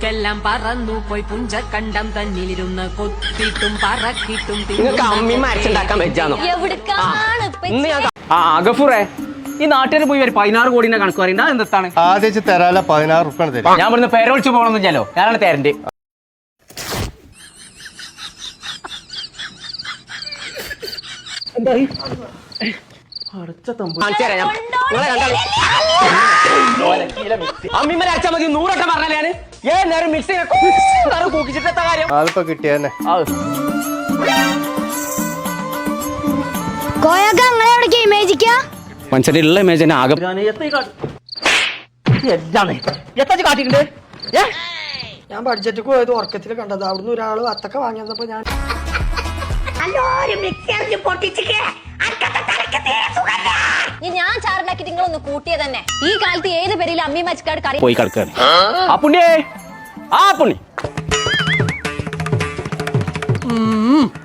പൂക്കെല്ലാം പറന്നു പോയി പുഞ്ചക്കണ്ടം തന്നിലിരുന്ന് കൊത്തിട്ടും പറക്കിട്ടും ഗഫൂറേ, ഈ നാട്ടിൽ പോയി ഒരു 16 കോടിന്റെ കണക്ക് പറയണ്ട. എന്താണ് ആദ്യം തരാല 16 റുപ്യ തരും. ഞാൻ ഇവിടുന്ന് പേരൊളിച്ച് പോകണമെന്നില്ലല്ലോ, ഞാനാണ് തരണ്ട്. അമ്മിമ്മ അരച്ചാൽ മതി 100 വട്ടം പറഞ്ഞാലാണ് നേരം മിക്സ് കൂക്കിച്ചിട്ടെത്ത കാര്യം. അതിപ്പോ കിട്ടിയെന്നെ മനസ്സിലുള്ള ഇമേജ് തന്നെ ആകെ കാട്ടിട്ടുണ്ട്. ഞാൻ ബഡ്ജറ്റ് പോയത് ഉറക്കത്തിൽ കണ്ടത്. അവിടുന്ന് ഒരാള് അത്തൊക്കെ വാങ്ങിയപ്പോ ഞാൻ ഞാൻ ചാറുണ്ടാക്കി നിങ്ങളൊന്ന് കൂട്ടിയ തന്നെ. ഈ കാലത്ത് ഏത് പേരിൽ അമ്മി മച്ചക്കാട് കറി പോയി കിടക്കാണ്. ആ പുണ്യേ, ആ പുണ്യ,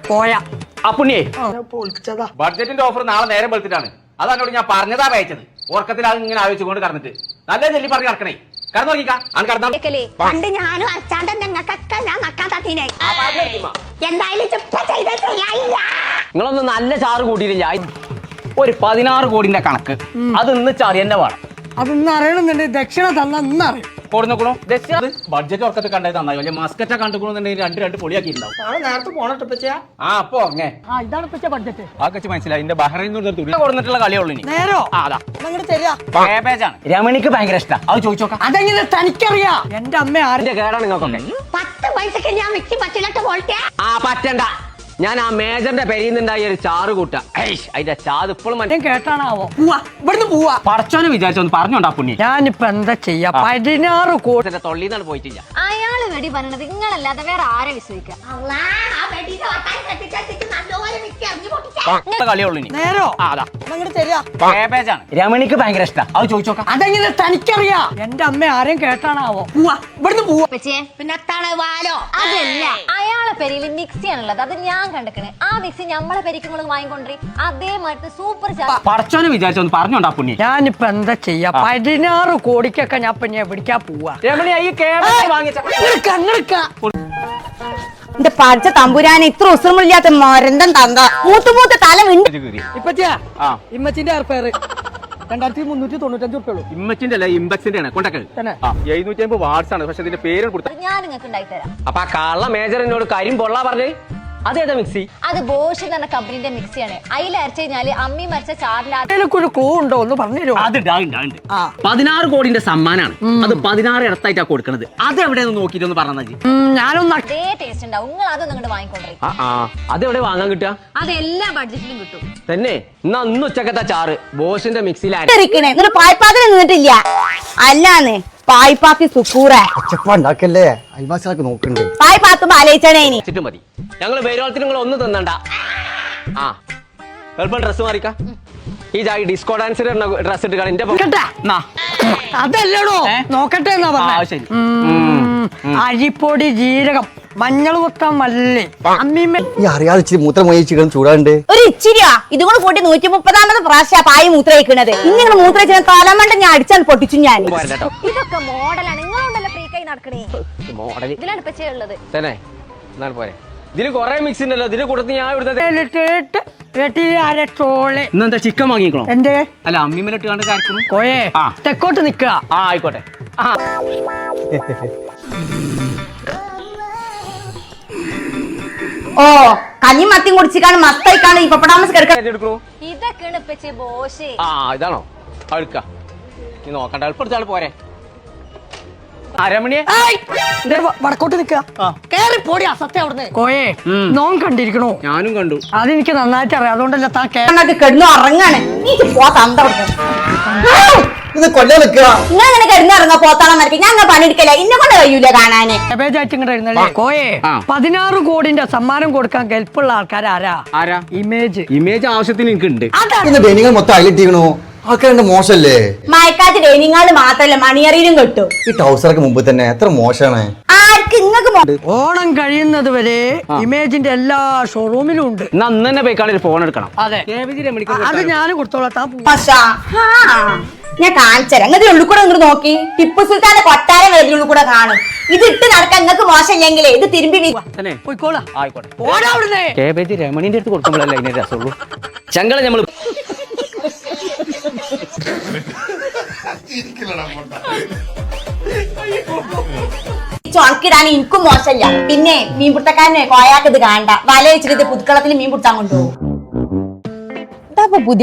പോയാ ആ പുണ്യേ പൊളിച്ചതാ. ബഡ്ജറ്റിന്റെ ഓഫർ നാളെ നേരം വെളുത്തിട്ടാണ്. അതന്നോട് ഞാൻ പറഞ്ഞതാ അയച്ചത്. ഉറക്കത്തിൽ അത് ഇങ്ങനെ ആലോചിച്ചുകൊണ്ട് കടന്നിട്ട് നല്ല ചെല്ലി പറഞ്ഞ് കിടക്കണേ. കടന്നു നോക്കിക്കാ പണ്ട് ഞാനും അച്ചാണ്ടൻ ഞങ്ങൾക്കൊക്കെ ഞാൻ നക്കാൻ തട്ടീനെ. എന്തായാലും നിങ്ങളൊന്നും നല്ല ചാറ് കൂട്ടിയില്ല. ഒരു 16 കോടിന്റെ കണക്ക് അത് ഇന്ന് ചറിയന്നെ വേണം. അതൊന്നും അറിയണമെന്നുണ്ടെങ്കിൽ ദക്ഷിണ തന്ന ഇന്നറിയും. കൊടുക്കണോ ബഡ്ജറ്റ് ഉറക്കത്തിൽ കണ്ടത് നന്നായി. വലിയ മസ്കറ്റ കണ്ടുകൊണ്ടെന്നുണ്ടെങ്കിൽ രണ്ട് പൊളിയാക്കിയിട്ടുണ്ടാവും. നാളെ നേരത്തെ പോണട്ടെ. ആ അപ്പൊ അങ്ങനെ ഇതാണ് ബഡ്ജറ്റ്. ആ കച്ച് മനസ്സിലായി. എന്റെ ബഹ്റൈനിൽ കൊടുത്തിട്ടുള്ള കളിയുള്ളൂ. നേരോ രമണിക്ക് ഭയങ്കര ഇഷ്ടം. അത് ചോദിച്ചോക്കാം. അതെങ്ങനെ തനിക്കറിയാം? എന്റെ അമ്മ ആരുടെ കേടാണ് നിങ്ങൾക്കൊക്കെ. 10 പൈസക്ക് ഞാൻ മിക്സി പറ്റില്ലട്ട് പോട്ടെ. ആ പറ്റണ്ട. ഞാൻ ആ മേജറിന്റെ പെരിയുന്നുണ്ടായി ഒരു ചാറ് കൂട്ട. അതിന്റെ ചാത് ഇപ്പോഴും കേട്ടാണാവോ? ഇവിടുന്ന് പോവാ. പറച്ചോനെ വിചാരിച്ചൊന്ന് പറഞ്ഞോണ്ടാ പുണ്യ. ഞാനിപ്പോ എന്താ ചെയ്യാ? 16 കോടി തൊള്ളിന്നാണ് പോയിട്ടില്ല. അയാള് വെടി പറഞ്ഞത് നിങ്ങളല്ലാതെ വേറെ ആരെ വിശ്വസിക്കാം? കളിയുള്ളൂ. നേരോ രമണിക്ക് ഭയങ്കര ഇഷ്ടം. അത് ചോദിച്ചോക്കാം. അതെങ്ങനെ തനിക്കറിയാം? എന്റെ അമ്മ ആരെയും കേട്ടാണാവോ? ഇവിടുന്ന് പോവാ. പിന്നെ വാലോ അതല്ല, അയാളെ പെരിയിൽ മിക്സിയാണുള്ളത്. അത് ഞാൻ കണ്ടിക്കണേ. ആ മിക്സി നമ്മളെ പെരിക്കും വാങ്ങിക്കൊണ്ടേ അതേമാതിരി സൂപ്പർ. പറച്ചോനെ വിചാരിച്ചൊന്ന് പറഞ്ഞോണ്ടാ പുണ്യ. ഞാനിപ്പോ എന്താ ചെയ്യാ? 16 കോടിക്കൊക്കെ ഞാൻ പിന്നെ എവിടേക്കാ പോവാ? രമണി ഈ എന്റെ പഠിച്ച തമ്പുരാനെ ഇത്ര ഉസൃമില്ലാത്ത മരന്തം തന്ത മൂത്തുമൂത്ത തല ഇപ്പച്ചാ ഇമ്മച്ചിന്റെ എയർഫെയർ 2395 ഉറുപ്പുള്ളൂ. ഇമ്മച്ചിന്റെ അല്ല, ഇമ്പക്സിന്റെ ആണ്. കൊണ്ടൊക്കെ 750 വാട്സ് ആണ്. പക്ഷെ ഇതിന്റെ പേര് കൊടുത്ത ഞാൻ നിങ്ങൾക്ക് ഉണ്ടായി തരാം. അപ്പൊ ആ കള്ള മേജറിനോട് കാര്യം പൊള്ളാ പറഞ്ഞേ. അതേതാ മിക്സി? അത് ബോഷ് എന്ന കമ്പനിന്റെ മിക്സിയാണ്. അതിൽ അരച്ചു കഴിഞ്ഞാല് അമ്മി മരിച്ച ചാറിന്റെ ഒരു ക്ലൂ ഉണ്ടോ ഒന്ന് പറഞ്ഞു? അത് 16 കോടിന്റെ സമ്മാനാണ്. അത് 16 ഇടത്തായിട്ടാ കൊടുക്കണത്. അത് എവിടെയെന്ന് നോക്കിട്ടൊന്ന് പറഞ്ഞാൽ ഞാനൊന്ന് അതേ ടേസ്റ്റ് ഉണ്ടാവും. നിങ്ങൾ അത് നിങ്ങളുടെ വാങ്ങിക്കൊണ്ടേ. അതെവിടെ വാങ്ങാൻ കിട്ടുക? അത് എല്ലാ ബഡ്ജറ്റിലും കിട്ടും തന്നെ. എന്നാ അന്ന് ഉച്ചക്കത്തെ ചാറ് ബോഷിന്റെ മിക്സിയിലാണ്. പായ്പാത്രം നിന്നിട്ടില്ല. അല്ലാന്ന് പായ്പാത്തി സുക്കൂറേ ഉണ്ടാക്കല്ലേ. അയൽവാസികളൊക്കെ നോക്കണ്ടേ? പായ്പാത്തുമ്പോ ആലോചിച്ചണേ. മതി. ഞങ്ങള് വേരോളത്തിന് നിങ്ങൾ ഒന്നും തന്നണ്ട. ആ എളുപ്പം ഡ്രസ് മാറിക്ക. ഈ ഡിസ്കോ ഡാൻസർ ഡ്രസ് ഇട്ട് എന്റെ അതല്ലടോ നോക്കട്ടെ എന്നാ പറഞ്ഞ. അരിപ്പൊടി, ജീരകം, മഞ്ഞൾ കൊത്താൻ മല്ലി, അമ്മീമ്മ ഈ അറിയാതെ ഇച്ചിരി മൂത്രം മൊഴിച്ച് ചൂടാണ്ട് ഒരു ഇച്ചിരിയാ ഇതുകൊണ്ട് കൂട്ടി 130 പ്രാവശ്യ പായി മൂത്രയിക്കണത്. ഇങ്ങനെ മൂത്രയിച്ച തലമണ്ട ഞാൻ അടിച്ചാൽ പൊട്ടിച്ചു. ഞാൻ ഇതൊക്കെ മോഡലാണ്. നിങ്ങളുണ്ടല്ലോ ഫ്രീ കൈ നടക്കണേ. മോഡൽ ഇതിലാണ് പച്ചേ ഉള്ളത് തന്നെ. എന്നാൽ പോരെ. ഇതില് കൊറേ മിക്സ് ഉണ്ടല്ലോ. ഇതിന് കൊടുത്ത് ഞാൻ ഇന്നെന്താ ചിക്കൻ വാങ്ങിക്കണോ? എന്റെ അല്ല അമ്മിമ്മലിട്ട് കണ്ട് കാര്യക്കുന്നു. കോയെ തെക്കോട്ട് നിക്കുക. ആ ആയിക്കോട്ടെ. ഓ കഞ്ഞി മത്തിയും കുടിച്ചിക്കാണ് മസ്തായിക്കാണ് ഈ പപ്പടാമസ് കിടക്കണം. ഇതൊക്കെയാണ് പച്ചേ ബോഷ്. ആ ഇതാണോ? അടുക്ക നീ നോക്കണ്ട. എളുപ്പം പോരെ. അരമണിയെ വടക്കോട്ട് നിക്കുക. കേറി പോടി അസത്യം അവിടുന്ന്. കോയെ നോൻ കണ്ടിരിക്കണോ? ഞാനും കണ്ടു. അതെനിക്ക് നന്നായിട്ട് അറിയാം. അതുകൊണ്ടല്ല താ കിടന്നു ഉറങ്ങാണ്. ഇത് കൊല്ലാൻ നിൽക്കുക. നിങ്ങൾ ഇങ്ങനെ കിടന്നു ഇറങ്ങാ പോത്താണെന്ന് നടക്കും. ഞാൻ അങ്ങനെ പണിയെടുക്കല. ഇന്നെ കൊണ്ട് കഴിയൂല കാണാന്. കോയെ 16 കോടിന്റെ സമ്മാനം കൊടുക്കാൻ കെൽപ്പുള്ള ആൾക്കാരാരാ? ഇമേജ് ആവശ്യത്തിന് എനിക്ക് ഉണ്ട്. ഡൈനിങ്ങൾ മൊത്തം അയലിട്ടിക്കണോ? ആൾക്കാരുടെ മോശല്ലേ? മയക്കാറ്റ് ഡൈനിങ്ങാള് മാത്രല്ല മണിയറിയിലും കിട്ടും. ഈ ടൗസറൊക്കെ മുമ്പ് തന്നെ എത്ര മോശമാണ്. ആർക്ക് ഇങ്ങക്ക് ഓണം കഴിയുന്നത് വരെ ഇമേജിന്റെ എല്ലാ ഷോറൂമിലും ഉണ്ട്. അന്ന് തന്നെ പോയിക്കാളെ ഫോൺ എടുക്കണം. അതെ അത് ഞാൻ കൊടുത്തോളാം. ഞാൻ കാണിച്ചുതരാം അങ്ങനത്തെ ഉള്ളിൽ കൂടെ ഇങ്ങോട്ട് നോക്കി ടിപ്പു സുൽത്താന്റെ കൊട്ടാരം വേദിനുള്ളിൽ കൂടെ കാണും ഇത് ഇട്ട് നടക്കാൻ നിങ്ങൾക്ക് മോശമില്ലെങ്കിലേ ഇത് തിരുമ്പി തന്നെ പോയിക്കോളാ ആയിക്കോട്ടെ ഓടാ അവിടുന്ന് കേബേജ് രമണീന്റെ അടുത്ത് കൊടുക്കുമ്പോഴല്ലേ അതിന്റെ രസമുള്ളൂ ചങ്കള നമ്മള് ചുണക്കിടാൻ എനിക്കും മോശമില്ല പിന്നെ മീൻപിടുത്തക്കാരനെ കോയാക്ക് ഇത് കാണണ്ട വല വെച്ചിട്ട് ഇത് പുതുക്കളത്തിൽ മീൻ പിടുത്താൻ കൊണ്ടുപോകും പുതിയ